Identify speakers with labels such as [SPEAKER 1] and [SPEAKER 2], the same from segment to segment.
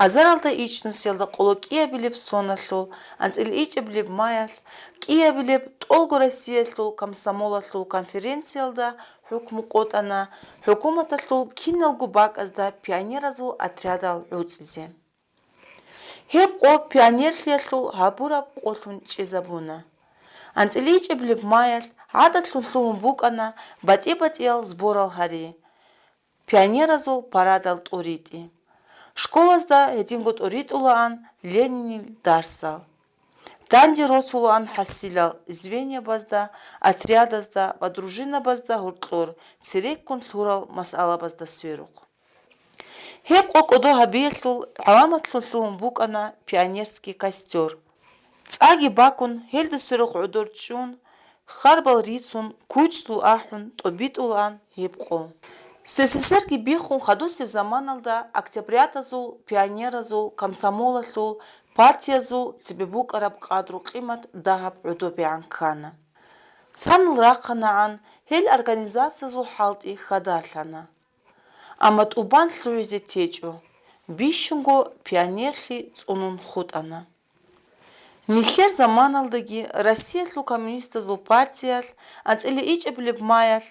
[SPEAKER 1] Азаралда ичнус ялда қоло кия билеп соналлул, анцил иче билеп маял, кия билеп толгу Россияллул комсомолаллул конференциялда хукму қотана, хукуматаллул киналгу бак азда пионеразул отрядал уцизе. Хеп қо пионерлияллул хабураб қолун чизабуна. Анцил иче билеп маял, адаллуллуун букана, бати-батиял сборал хари. Пионеразул парадал турити. Школазда едингот урит улаан Ленинил дарсал. Танди рос улаан хассилал звенья базда, отрядазда, дружина базда гуртлур, цирек кунтлурал масала базда сверук. Хеп кокодо хабиеллул аламатлуллуун букана пионерский костер. Цаги бакун хелды сверук удурчун, харбал рицун, кучтул ахун, тобит улаан хеп ко. СССР-ки бихун хадусев заманалда октябрятазул, пионеразул, комсомолаллул, партиязул, цибебук араб кадру қимат дахаб удобе анкана. Санл рақанаан хел организациязул халти хадарлана. Амат убан луизе течу, бишунго пионерли цунун хутана. Нихер заманалдаги Россияллу коммунистазул партиял, анцели иче билеп маял,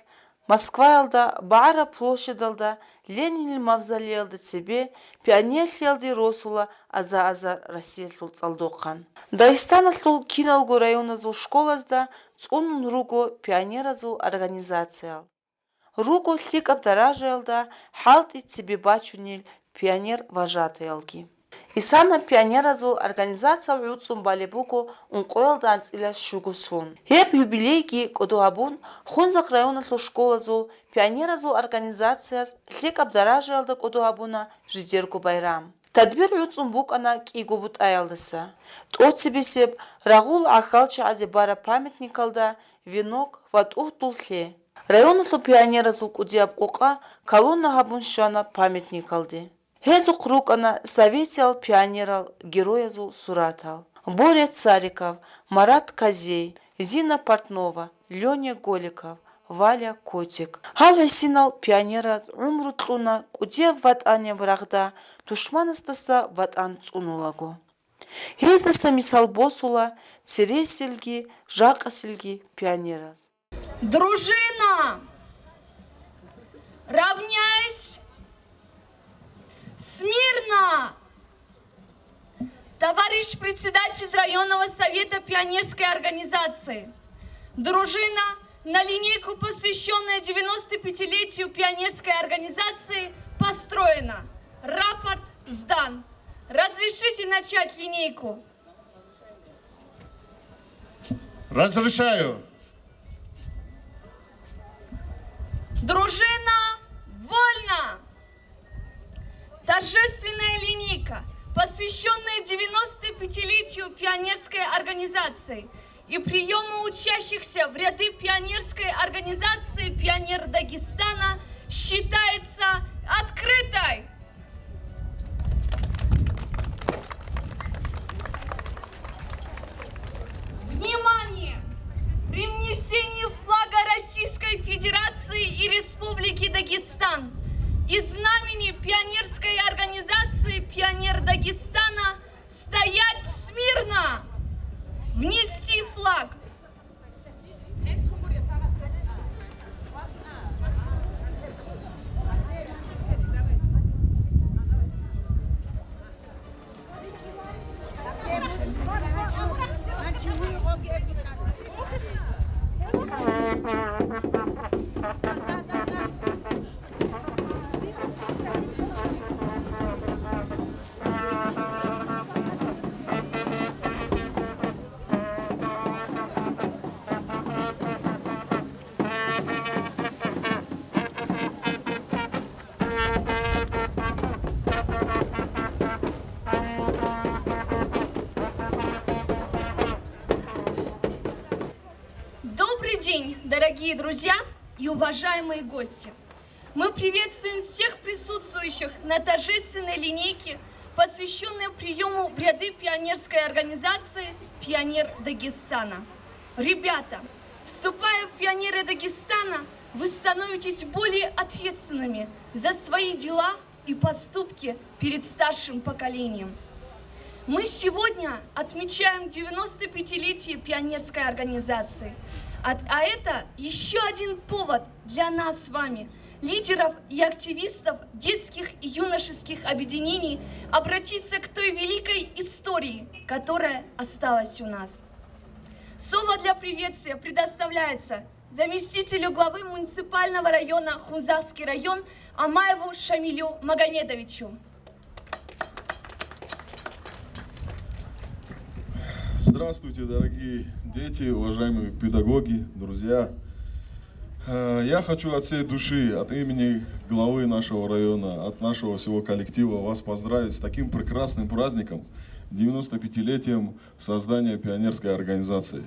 [SPEAKER 1] Москваялда, Баара площадалда, Ленинил мавзолеялда тебе, пионерлиялди росула аза-аза Россияллул цалдоқан. Дагестаналлул киналгу районазул школазда цунун руго пионеразул организациял. Руго лик абдаражаялда халти тебе бачунил пионер вожатаялги. Исана пионеразул организациял юцун балебуку ункоялда анцила шугусун. Хеп юбилейги кодуабун хунзак районаллу школазул пионеразул организацияс лик абдаражаялда кодуабуна жидерку байрам. Тадбир юцун букана кигубут аялдаса. Тот себесеп Рагул Ахалча Азибара памятникалда венок ват ухтулхе. Районаллу пионеразул кудиаб кука колонна хабун шана памятникалды. Хезук рукана советиал пионерал героязул суратал. Боря Цариков, Марат Козей, Зина Портнова, Леня Голиков, Валя Котик. Хал синал пионераз умрутлуна куде ватане врагда тушманыстаса ватан цунулагу. Хездаса мисал босула цересельги, жакасельги пионераз.
[SPEAKER 2] Дружина! Равняйсь! Смирно! Товарищ председатель районного совета пионерской организации. Дружина на линейку, посвященная 95-летию пионерской организации, построена. Рапорт сдан. Разрешите начать линейку?
[SPEAKER 3] Разрешаю.
[SPEAKER 2] Дружина, вольно! Торжественная линейка, посвященная 95-летию пионерской организации и приему учащихся в ряды пионерской организации «Пионер Дагестана», считается открытой. Внимание! При внесении флага Российской Федерации и Республики Дагестан и знамени пионерской организации «Пионер Дагестана» стоять смирно, внести флаг. Дорогие друзья и уважаемые гости, мы приветствуем всех присутствующих на торжественной линейке, посвященной приему в ряды пионерской организации «Пионер Дагестана». Ребята, вступая в «Пионеры Дагестана», вы становитесь более ответственными за свои дела и и поступки перед старшим поколением. Мы сегодня отмечаем 95-летие пионерской организации. А это еще один повод для нас с вами, лидеров и активистов детских и юношеских объединений, обратиться к той великой истории, которая осталась у нас. Слово для приветствия предоставляется заместителю главы муниципального района Хунзарский район Амаеву Шамилю Магомедовичу.
[SPEAKER 4] Здравствуйте, дорогие дети, уважаемые педагоги, друзья. Я хочу от всей души, от имени главы нашего района, от нашего всего коллектива вас поздравить с таким прекрасным праздником, 95-летием создания пионерской организации.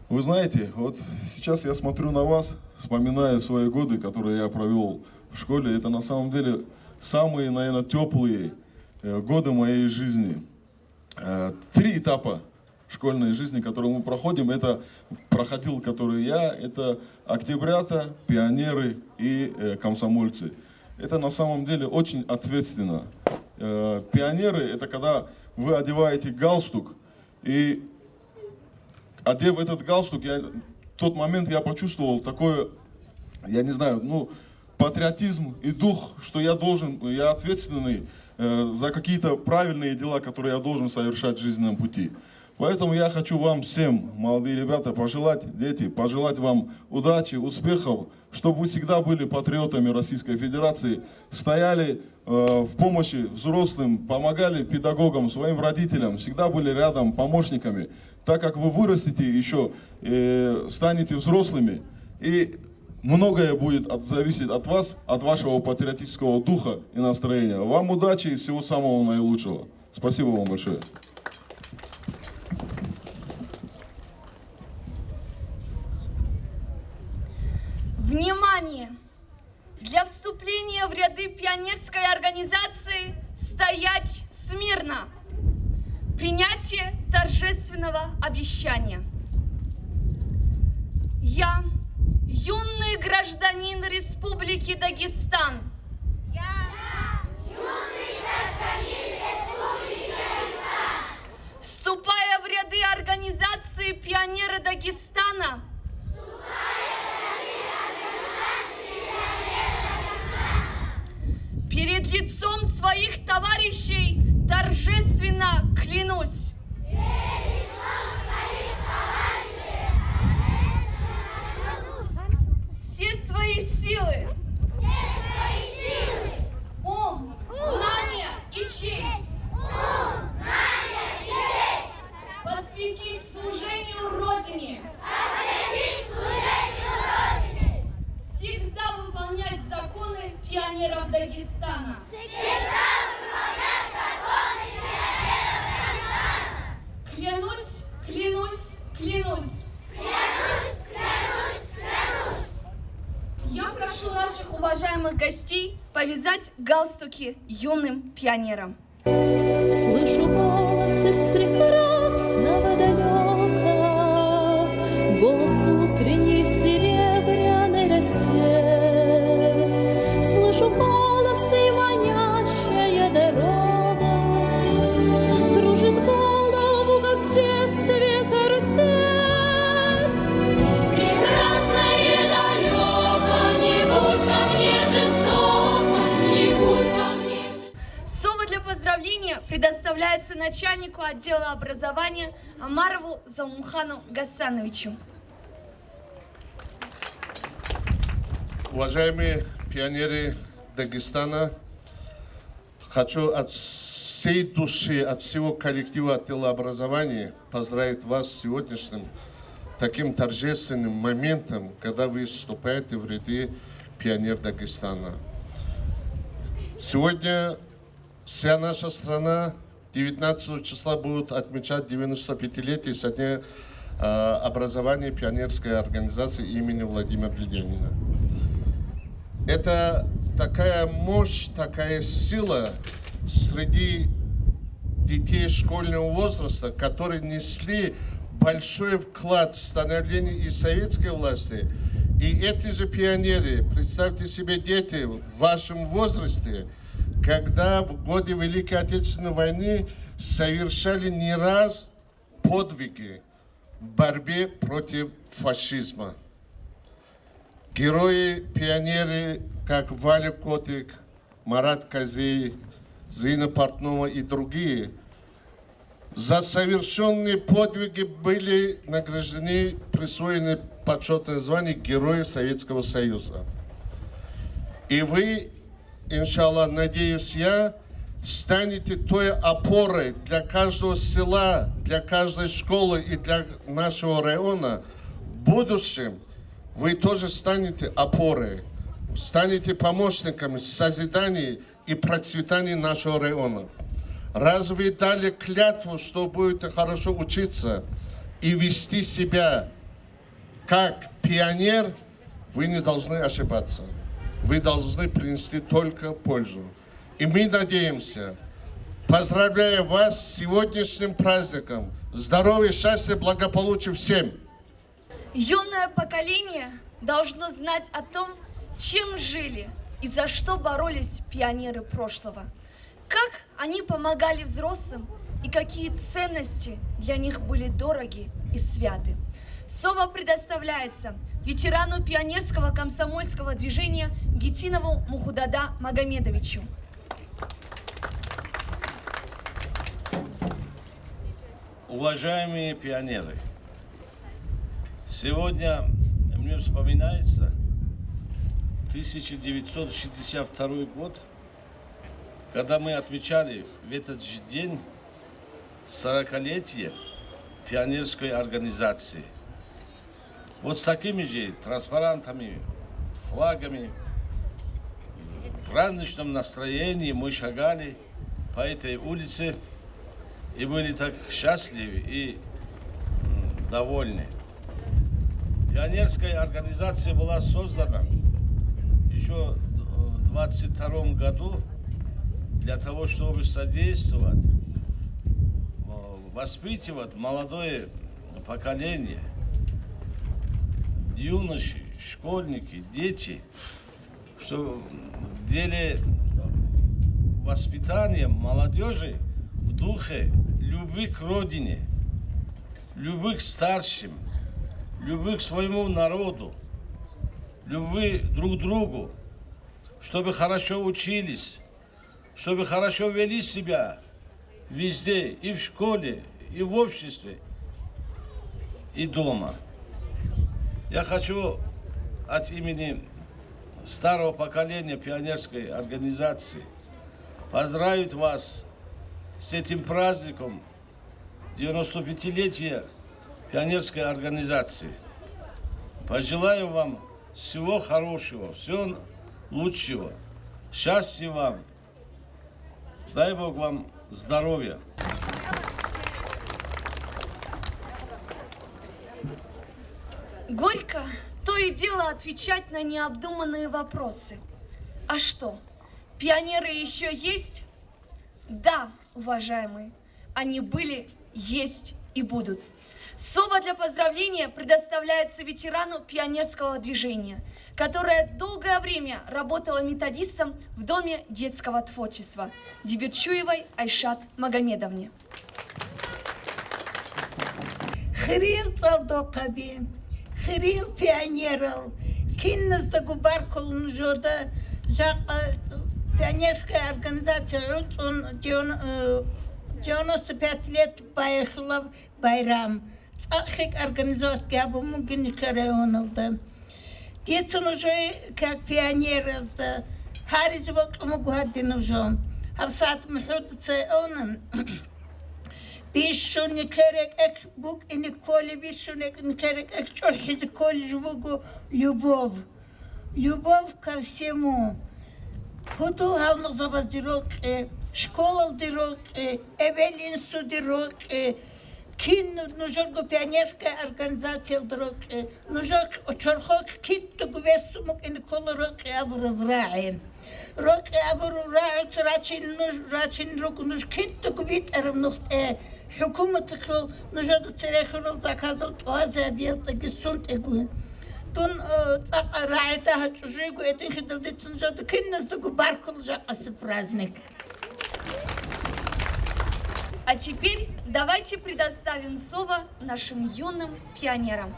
[SPEAKER 4] Вы знаете, вот сейчас я смотрю на вас, вспоминаю свои годы, которые я провел в школе. Это на самом деле самые, наверное, теплые годы моей жизни. 3 этапа школьной жизни, которые мы проходим, это проходил, который я, это октябрята, пионеры и комсомольцы. Это на самом деле очень ответственно. Пионеры — это когда вы одеваете галстук, и одев этот галстук, в тот момент я почувствовал такое, я не знаю, патриотизм и дух, что я ответственный за какие-то правильные дела, которые я должен совершать в жизненном пути. Поэтому я хочу вам всем, молодые ребята, пожелать вам удачи, успехов, чтобы вы всегда были патриотами Российской Федерации, стояли в помощи взрослым, помогали педагогам, своим родителям, всегда были рядом помощниками, так как вы вырастете еще, станете взрослыми, и многое будет зависеть от вас, от вашего патриотического духа и настроения. Вам удачи и всего самого наилучшего. Спасибо вам большое.
[SPEAKER 2] Внимание! Для вступления в ряды пионерской организации стоять смирно. Принятие торжественного обещания. Я, юный гражданин Республики Дагестан, вступая в ряды организации «Пионеры Дагестана», перед лицом своих товарищей торжественно клянусь. Все свои силы, ум, знания и честь посвятить служению Родине, всегда выполнять законы пионеров Дагестана. Клянусь, клянусь, клянусь. Я прошу наших уважаемых гостей повязать галстуки юным пионерам.
[SPEAKER 5] Слышу голос из прекрасного далека, голос утренний в серебряной росе. Слышу голос и манящая дорога кружит голову, как в детстве карусель. Прекрасно и далеко, не будь ко мне жестоко, не будь ко мне.
[SPEAKER 2] Слово для поздравления предоставляется начальнику отдела образования Амарову Залмухану Гасановичу.
[SPEAKER 3] Уважаемые пионеры Дагестана, хочу от всей души, от всего коллектива отдела образования поздравить вас с сегодняшним таким торжественным моментом, когда вы вступаете в ряды пионер Дагестана. Сегодня вся наша страна 19 числа будет отмечать 95-летие со дня образования пионерской организации имени Владимира Ленина. Это такая мощь, такая сила среди детей школьного возраста, которые несли большой вклад в становление и советской власти. И эти же пионеры, представьте себе, дети в вашем возрасте, когда в годы Великой Отечественной войны совершали не раз подвиги в борьбе против фашизма. Герои, пионеры, как Валя Котик, Марат Козей, Зина Портнова и другие, за совершенные подвиги были награждены, присвоены почетное звание Героя Советского Союза. И вы, иншаллах, надеюсь я, станете той опорой для каждого села, для каждой школы и для нашего района. В будущем вы тоже станете опорой, станете помощниками в созидании и процветании нашего района. Раз вы дали клятву, что будете хорошо учиться и вести себя как пионер, вы не должны ошибаться. Вы должны принести только пользу. И мы надеемся, поздравляя вас с сегодняшним праздником. Здоровья, счастья, благополучия всем!
[SPEAKER 2] Юное поколение должно знать о том, чем жили и за что боролись пионеры прошлого. Как они помогали взрослым и какие ценности для них были дороги и святы. Слово предоставляется ветерану пионерского комсомольского движения Гитинову Мухудада Магомедовичу.
[SPEAKER 6] Уважаемые пионеры, сегодня мне вспоминается 1962 год, когда мы отмечали в этот же день 40-летие пионерской организации. Вот с такими же транспарантами, флагами, в праздничном настроении мы шагали по этой улице и были так счастливы и довольны. Пионерская организация была создана еще в 22 году для того, чтобы содействовать, воспитывать молодое поколение, юноши, школьники, дети, что в деле воспитания молодежи в духе любви к родине, любви к старшим, любви к своему народу, любви друг к другу, чтобы хорошо учились, чтобы хорошо вели себя везде, и в школе, и в обществе, и дома. Я хочу от имени старого поколения пионерской организации поздравить вас с этим праздником 95-летия пионерской организации. Пожелаю вам всего хорошего, всего лучшего, счастья вам, дай Бог вам здоровья.
[SPEAKER 2] Горько то и дело отвечать на необдуманные вопросы. А что, пионеры еще есть? Да, уважаемые, они были, есть и будут. Слово для поздравления предоставляется ветерану пионерского движения, которое долгое время работала методистом в Доме детского творчества, Дибирчуевой Айшат Магомедовне.
[SPEAKER 7] Хрил Талдокаби, хрил пионеров, киннезда губаркул жода, пионерская организация 95 лет поехала в Байрам. Цахик организовать габу мугиника районов. Дети уже как пионеры, харизовок могуадин уже. Хавсат мхудца он. Бишун никерек эк бук и николи бишун никерек эк чохи коли живугу любовь. Любовь ко всему. Худу халмы забаздирок, школа дирок, эвелинсу дирок, кин нужорго пионерская организация дирок, нужор чорхок китту гвессумук и николорок абуру враин. Рок абуру раут рачин рук нуж китту гвит эрамнухт حكومة تكرو نجد تريخرو تكادل توازي بيت تجسون تقول Тун раита чужику этих хидалдитун жод киннастугу баркул жакасы праздник.
[SPEAKER 2] А теперь давайте предоставим слово нашим юным пионерам.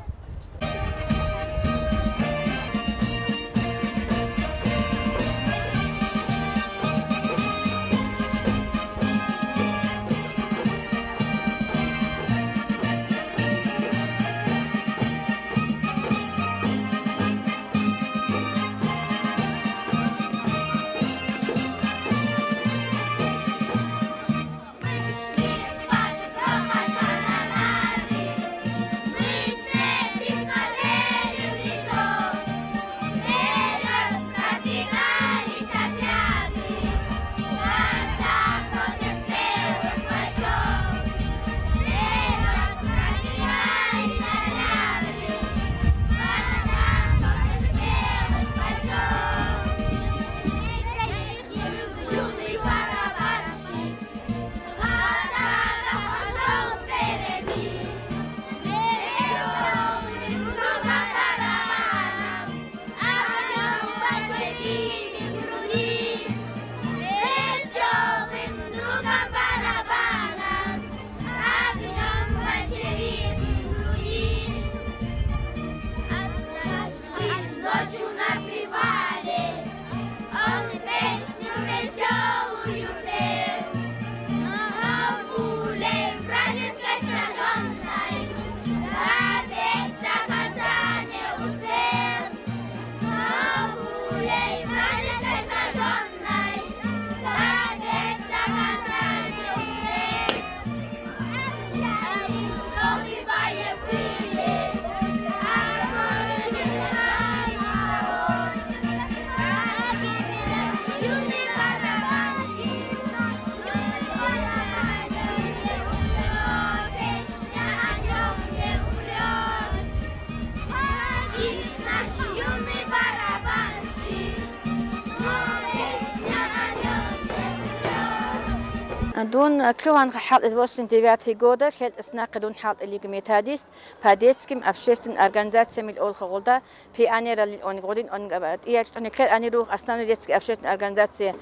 [SPEAKER 8] Дун клюван хал из 89 года хел снак дун хал или гметадис падеским общественным организациями олхолда пионера он годин он габат я что не клер они рух основной детские общественные организации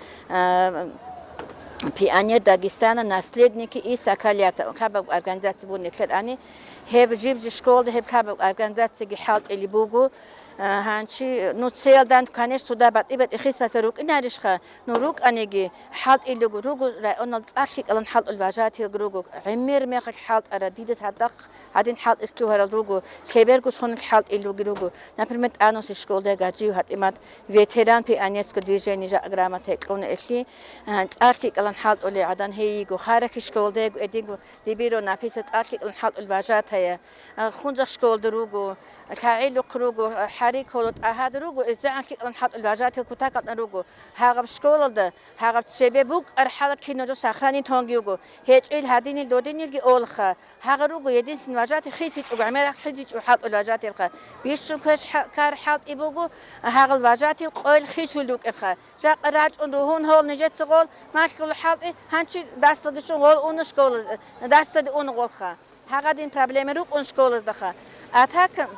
[SPEAKER 8] пионер Дагестана наследники и соколята хаб организации бун клер они хеб жиб школы хеб хаб организации хал или бугу هانشي نوتسيل دان كانش تودا بات إبت إخيس بس روك إن عرشها نروك أنيجي حالت إللي روجو رأينا تعرفك ألان حالت الواجهات هالروجو عمير ما خش حالت أرديدس هدق هادين حالت إستو هالروجو خبركوس خون حالت إللي روجو نفرمت أنوس الشكول ده جاجيو هات إمات فيتران في أنيس كدويجي نجا أجرامات كون إشي تعرفك ألان حالت أولي عدن هي جو خارج الشكول ده إديجو دبيرو نافيس تعرفك ألان حالت الواجهات هي خونج الشكول دروجو كعيلو قروجو حريك هولت أحد روجو إذا عن شيء نحط الواجهات الكتاكات نروجو هاغب شكول ده هاغب سببوك أرحلة كينوجو سخراني تونجيوجو هيج إل هادين اللودين يلقي أولخا هاغ روجو يدين سنواجهات خيسيج وعمرك خيسيج وحط الواجهات الخا بيشون كش كار حط إبوجو هاغ الواجهات القول خيس ولوك إخا جاء راج أنروهون هول نجت سقول ما شغل حط هنشي دست لقشون هول أونشكول دست أونغولخا هاغ دين problem روك أونشكول دخا أتاك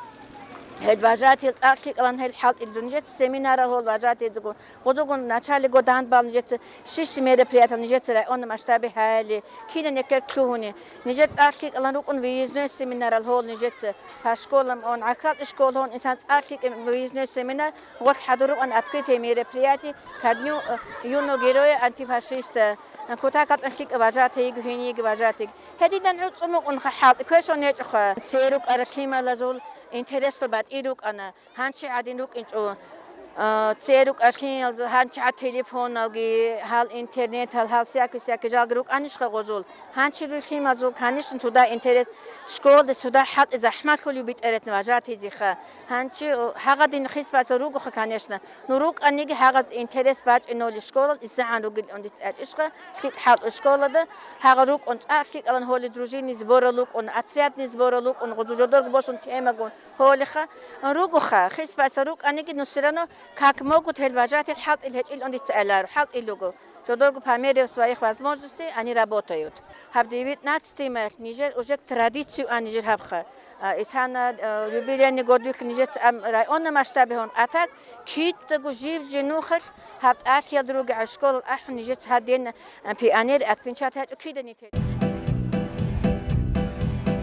[SPEAKER 8] الواجهات الأخير كلام هالحالت الدنيا سيمينار هو الواجهات يدقون خذوكم نشالي قدام بالنجت شيش ميرة بريات نجت رأينا مشتبه هالي كينا نكر كلوني نجت أخير كلام روكن ويزنو سيمينار هو نجت هاشكولم أون عقد إشكول هون إنسان أخير ويزنو سيمينار وقت حضروا أن أذكرت ميرة برياتي كدنيو يونو جيروي أنتي فاشيست كتاكات أخير واجهات يجهيني واجهات هدي دنيا تسمو أن حالت كيشون يجخ سيروك أرخيمة لزول إنترست بعد إيروك أنا هانشي عادينوك إنشوا تسيروك أخين هانشي على تليفون ألقي هال إنترنت هال سياك جالجروك أنيش خغزول هانشي روحي مازوك هانيش نتودا إنترست شكول ده سودا حد إذا حمل خلي بيت أرت نواجهات هذي هانشي هاقد خيس بس روجو خكانيشنا نروك أنيجي هاقد إنترست بعد إنه الشكول إذا عن روج أنديت إشقة فيك حال الشكول ده هاقروك أنت أفيك ألان هول دروجين نزبورلوك أن أتريات نزبورلوك أن غزوجدور بوسون تيمعون هولخا روجو خيس بس روك أنيجي نسرانو как могут вожать халт или он дицелар, халт и лугу. Что долго по мере своих возможностей они работают. Хаб 19 март Нижер уже традицию Нижер хабха. Итана юбилейный год век Нижер районном масштабе он. А так кит жив женухер хаб афия друга школа ах Нижер хаден пионер отпинчат кидани.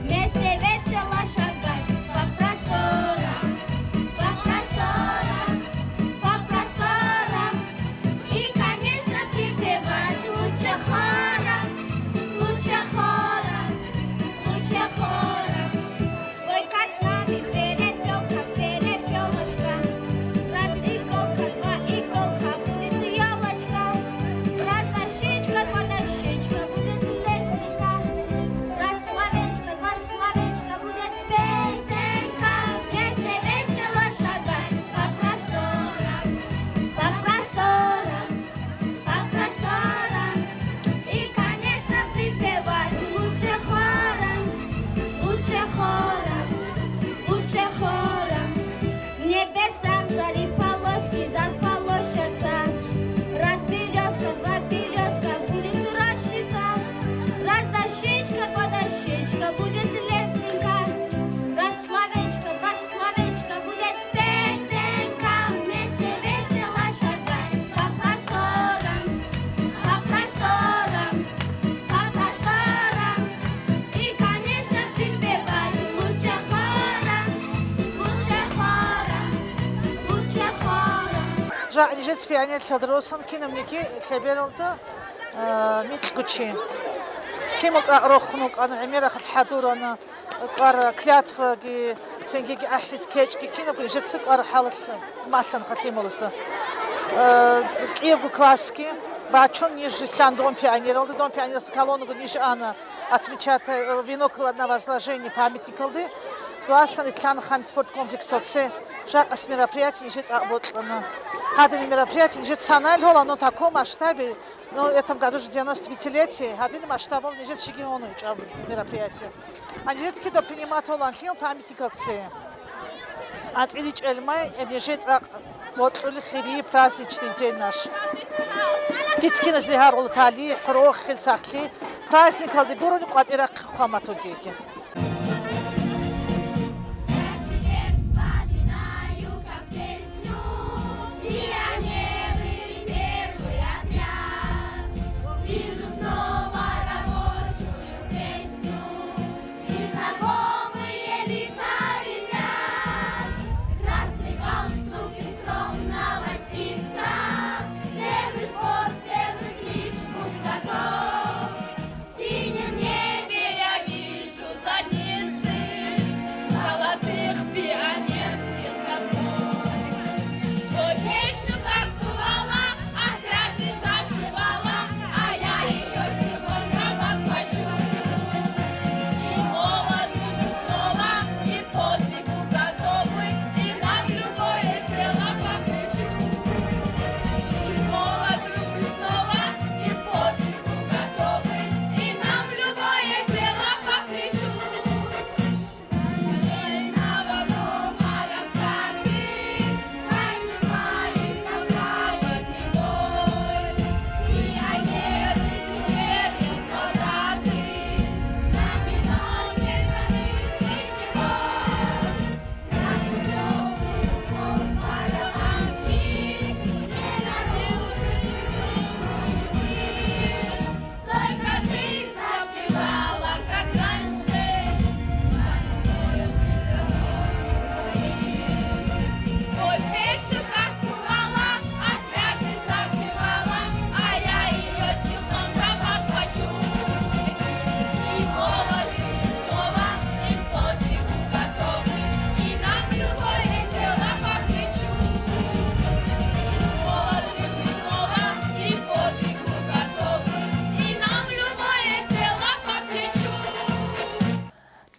[SPEAKER 5] Вместе весело шагать по просторам, по просторам, по просторам. И, конечно, припевать лучше хором, лучше хором, лучше хором. Спой-ка с нами перепелка, перепелочка. Раз иголка, два иголка, будет елочка. Раз дощечка, два дощечка, будет лесенка. Раз словечко, два словечка, будет песенка. Вместе весело шагать по просторам, по просторам, по просторам. И, конечно, припевать лучше хором, лучше хором, лучше хором. В небесах зари полоски заполощатся. Раз березка, два березка, будет рощица. Раз дощечка, два дощечка, будет лесенка. Раз словечко, два словечка, будет песенка. Вместе весело шагать по просторам, по просторам, по просторам. И, конечно, припевать лучше хором, лучше хором, лучше хором.
[SPEAKER 9] جا نجت فيعني الدروسن كنا منكي كبيرلتا ميتكوتشي كيمت أروخنوك أنا عميرة الحضور أنا قار كلاتفجي تنجي أحس كيج كنا بنجت سك قار حالة مثلا خلي مولستا كيبو كلاسكي بعدشون يجي كان دون пионеры дом пионеров колонну ниже она отмечает винок на возложение памятников Дуастан Итлян хан спорт комплекс ОЦ жак с мероприятий нижет работано. Один мероприятие нижет саналь хола, но в таком масштабе, но в этом году же 95-летие, один масштаб он нижет шигиону мероприятие. А нижет кидо принимать хола хил памятник ОЦ. От Ильич Эльмай нижет вот хири праздничный день наш. Кицкина зихар ултали, хрох, хилсахли, праздник алды городу квад ирак хаматогеки.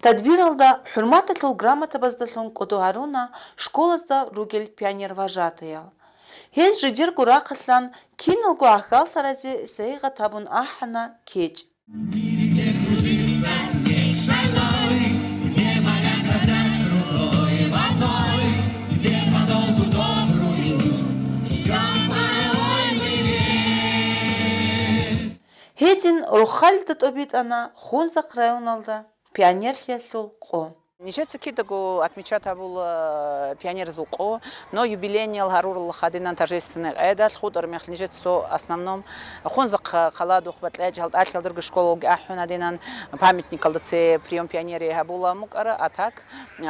[SPEAKER 1] Тадбиралда хурматлул грамота баздалун кодуаруна школазда ругел пионер вожатыял. Хез жидир гурақытлан кинылгу ахал тарази сейға табун ахана кеч.
[SPEAKER 10] Где подолгу добрую
[SPEAKER 1] Медин рухалдыт обид ана Хунзак районалда пионер хеллул қо.
[SPEAKER 10] Нижец кидагу отмечать был пионер зулко, но юбилейный алгарул хадинан торжественный айдат худор мех нижец со основном хунзак каладу хватлач халт алкалдырг школу ахуна динан памятник алдаце прием пионерии хабула мукара атак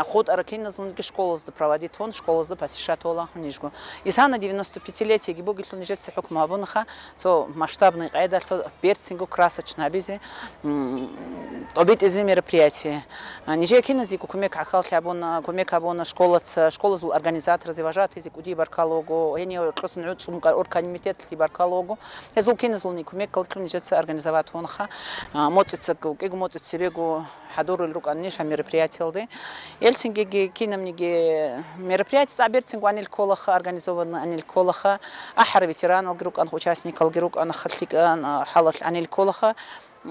[SPEAKER 10] худор кинзунги школу проводит он школу посещать ола нижгу. И сана 95-летие гибогил нижец хукма абунха со масштабный айдат со берцингу красочно бизе обид из мероприятия. Ниже кинзи кумек ахал хабона кумек абона школа зул организатор заважат язык уди баркалогу они просто нуцум оргкомитет ли баркалогу язул кинзул ни кумек калкун нижец организовать онха мотица кегу мотиц себегу хадур рук анниша мероприятие эльсингеги кинамниги мероприятие абертингу анил колаха организовано анил колаха ахар ветеран алгрук ан участник алгрук ан хатлик ан халат анил колаха.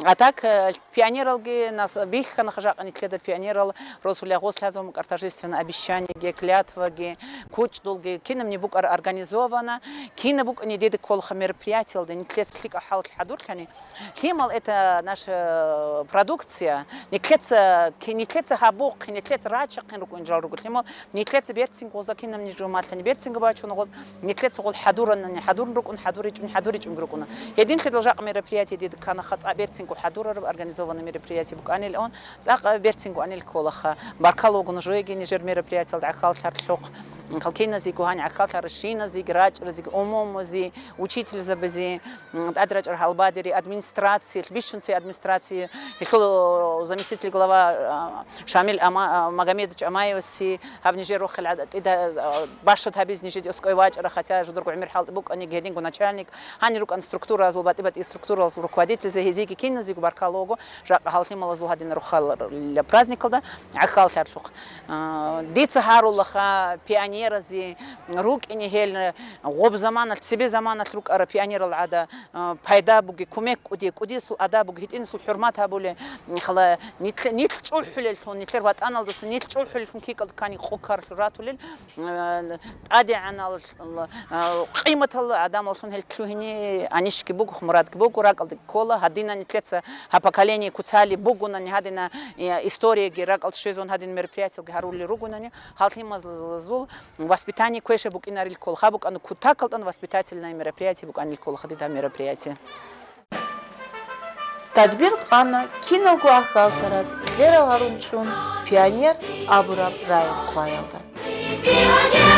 [SPEAKER 10] А так пионералги нас бихха нахажак они кледа пионерал росуля гослязом торжественно обещание ге клятва ге куч долги кинам не бук организовано кина бук не деды колха мероприятие да не клетслик ахал хадур кани химал это наша продукция не клеца хабук не клеца рачак руку инжал руку химал не клеца бертсинг гоза кинам не жумат кани бертсинг бачун гоз не клеца гол хадуран не хадур руку хадурич руку един кледа мероприятие деды кана хац берцингу хадурар организовано мероприятие буканил он цак берцингу анил колаха баркалогу ножоеги нижер мероприятие ахал харлук халкина зи кухань ахал харшина зи грач рази умом зи учитель забези адрач халбадери администрации бишунцы администрации ихло заместитель глава Шамиль Магомедович Амаевси хабнижер рухал ида башат хабиз нижид оскойвач хотя же другой мир халт бук они гедингу начальник они рук структура зулбатибат и структура руководитель захизики кинзику баркалогу жак халхимала зулхадин рухал праздникалда ахал харлук дица харулаха пионерзи рук ини хел гоб заманат себе заманат рук ара пионерал ада пайда буги кумек уди сул ада буги хитин сул хурмат абуле хала нит чухлел тон нитлер ват аналдас нит чухлел кикал кани хукар ратулел ади анал قيمة العدم والخن هالكلوهني عنيشك بوق مراد بوق راقل كولا هدينا نتلتس هبكاليني كتالي بوقنا نهادنا история راقل شيزون هادين мероприятия гharuli ругунани халхим мазлзул воспитание квеше бук инарил кол хабук ан кутакалтан воспитательное мероприятие бук анил кол хадида мероприятие
[SPEAKER 1] Тадбир қана киналгу ахал тараз Лера Гарунчун пионер Абураб Район қойылды.